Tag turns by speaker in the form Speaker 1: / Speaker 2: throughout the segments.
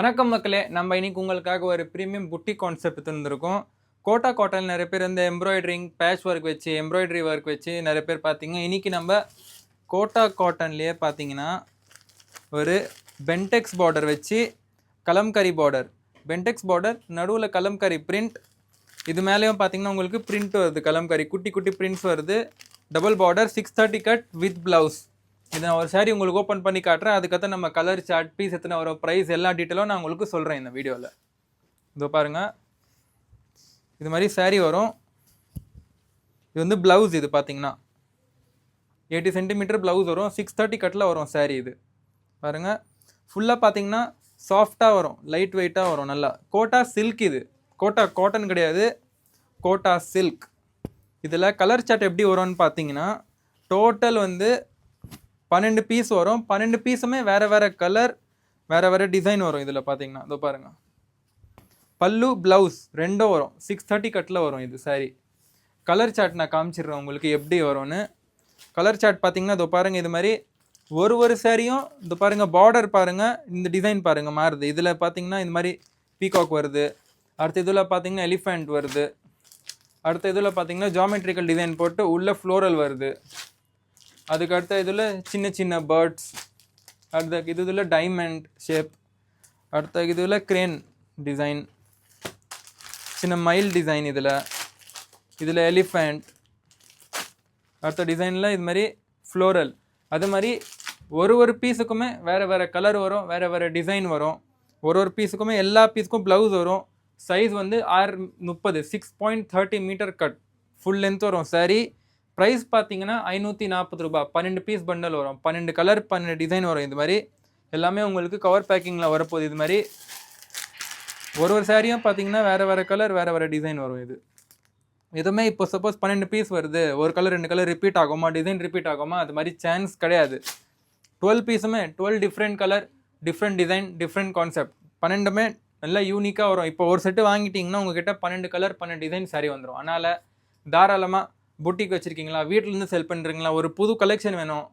Speaker 1: வணக்கம் மக்களே, நம்ம இன்னைக்கு உங்களுக்காக ஒரு ப்ரீமியம் புட்டி கான்செப்ட் தந்துருக்கோம். கோட்டா காட்டன் நிறைய பேர் இந்த எம்ப்ராய்டரிங் பேட்ச் ஒர்க் வச்சு எம்ப்ராய்டரி ஒர்க் வச்சு நிறைய பேர் பார்த்தீங்க. இன்னைக்கு நம்ம கோட்டா காட்டன்லேயே பார்த்தீங்கன்னா ஒரு பென்டெக்ஸ் பார்டர் வச்சு கலம்கரி பார்டர், பென்டெக்ஸ் பார்டர் நடுவில் கலம்கரி பிரிண்ட், இது மேலேயும் பார்த்தீங்கன்னா உங்களுக்கு பிரிண்ட் வருது, கலம்கரி குட்டி குட்டி பிரிண்ட்ஸ் வருது. Double border 630 cut with blouse. இதை நான் ஒரு சாரி உங்களுக்கு ஓப்பன் பண்ணி காட்டுறேன். அதுக்கடுத்து நம்ம கலர் சார்ட், பீஸ் எத்தனை வரும், ப்ரைஸ் எல்லா டீட்டெயிலும் நான் உங்களுக்கு சொல்கிறேன் இந்த வீடியோவில். இதோ பாருங்கள், இது மாதிரி சாரி வரும். இது வந்து ப்ளவுஸ். இது பார்த்தீங்கன்னா 80 சென்டிமீட்டர் ப்ளவுஸ் வரும். 630 கட்டில் வரும் சாரி. இது பாருங்கள், ஃபுல்லாக பார்த்தீங்கன்னா சாஃப்டாக வரும், லைட் வெயிட்டாக வரும், நல்லா கோட்டா சில்க். இது கோட்டா காட்டன் கிடையாது, கோட்டா சில்க். இதில் கலர் சார்ட் எப்படி வரும்னு பார்த்தீங்கன்னா டோட்டல் வந்து 12 பீஸ் வரும். 12 பீஸுமே வேறு வேறு கலர், வேறு வேறு டிசைன் வரும். இதில் பார்த்தீங்கன்னா இதோ பாருங்கள், பல்லு ப்ளவுஸ் ரெண்டும் வரும். 630 கட்டில் வரும் இது சாரி. கலர் சார்ட் நான் காமிச்சிடுறேன் உங்களுக்கு எப்படி வரும்னு. கலர் சார்ட் பார்த்தீங்கன்னா இதோ பாருங்கள், இது மாதிரி ஒரு சாரியும் இதோ பாருங்கள், பார்டர் பாருங்கள், இந்த டிசைன் பாருங்கள் மாறுது. இதில் பார்த்தீங்கன்னா இந்த மாதிரி பீகாக் வருது. அடுத்த இதில் பார்த்தீங்கன்னா எலிஃபண்ட் வருது. அடுத்த இதில் பார்த்தீங்கன்னா ஜாமெட்ரிக்கல் டிசைன் போட்டு உள்ள ஃப்ளோரல் வருது. அதுக்கு அடுத்த இதில் சின்ன சின்ன பேர்ட்ஸ். அடுத்த இதில் டைமண்ட் ஷேப். அடுத்த இதில் கிரேன் டிசைன், சின்ன மயில் டிசைன். இதில் எலிஃபண்ட். அடுத்த டிசைனில் இது மாதிரி ஃப்ளோரல். அது மாதிரி ஒரு பீஸுக்குமே வேறு வேறு கலர் வரும், வேறு வேறு டிசைன் வரும். ஒரு பீஸுக்குமே எல்லா பீஸுக்கும் ப்ளவுஸ் வரும். சைஸ் வந்து 630 6.30 மீட்டர் கட் ஃபுல் லென்த் வரும் சாரி. ப்ரைஸ் பார்த்தீங்கன்னா 540 ரூபா. 12 பீஸ் பண்டல் வரும், 12 கலர் 12 டிசைன் வரும். இது மாதிரி எல்லாமே உங்களுக்கு கவர் பேக்கிங்கில் வரப்போகுது. இது மாதிரி ஒரு சாரியும் பார்த்தீங்கன்னா வேறு வேறு கலர், வேறு வேறு டிசைன் வரும். இது எதுவுமே இப்போ சப்போஸ் 12 பீஸ் வருது, ஒரு கலர் 2 கலர் ரிப்பீட் ஆகுமா, டிசைன் ரிப்பீட் ஆகுமா, அது மாதிரி சான்ஸ் கிடையாது. 12 பீஸுமே 12 different colour, different design, different concept. 12மே நல்லா யூனிக்காக வரும். இப்போ ஒரு செட்டு வாங்கிட்டிங்கன்னா உங்ககிட்ட 12 கலர் 12 டிசைன் சாரி வந்துடும். அதனால் தாராளமாக புட்டிக் வச்சுருக்கீங்களா, வீட்டிலேருந்து செல் பண்ணுறீங்களா, ஒரு புது கலெக்ஷன் வேணும்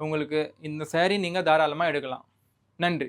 Speaker 1: உங்களுக்கு, இந்த சாரி நீங்கள் தாராளமாக எடுக்கலாம். நன்றி.